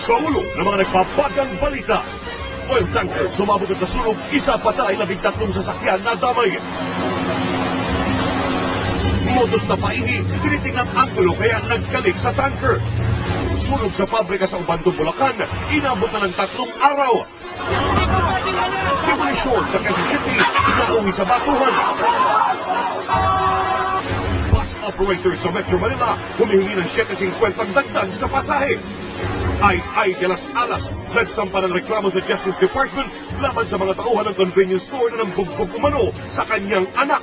Sa ulo ng mga nagpapagang balita, oil tanker sumabog at nasunog, isa patay, 13 sasakyan na damay. Modus na paihi, tinitingnan anggulo kaya nagkalik sa tanker. Sunog sa pabrika sa Ubandong, Bulacan, inabot na ng 3 araw. Demolisyon sa Quezon City, nauwi sa batuhan. Bus operator sa Metro Manila, humihingi ng 7.50 dagdag sa pasahe. Ay de las Alas, nagsampa ng reklamo sa Justice Department laban sa mga tauhan ng convenience store na nambugbog umano sa kanyang anak.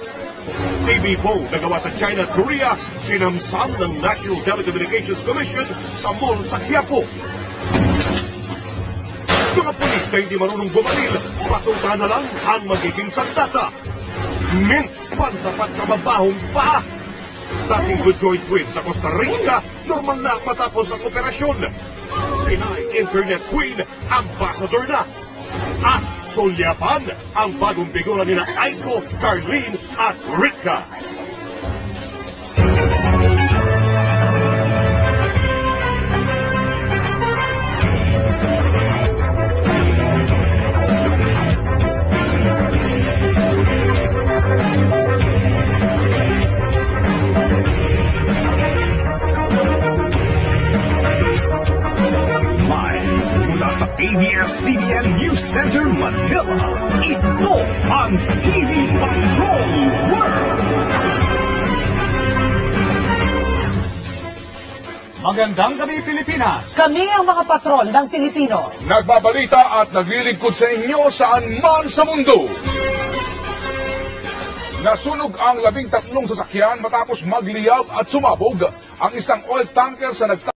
TV4 nagawa sa China at Korea, sinamsam ng National Telecommunications Commission sa mall sa Quiapo. Mga pulis na hindi marunong bumaril, patuta na lang ang magiging sandata. Mint pantapat sa mabahong paa. Dating Joint Twin sa Costa Rica, normal na matapos ang operasyon. Pinay Internet Queen, ambassador na. At solyapan ang bagong figura nila Aiko, Carlene at Rika. ABS-CBN News Center, Manila. Ito ang TV Patrol World. Magandang gabi, Pilipinas. Kami ang mga patrol ng Pilipino. Nagbabalita at naglilingkod sa inyo saan man sa mundo. Nasunog ang 13 sasakyan matapos magliyaw at sumabog ang isang oil tanker sa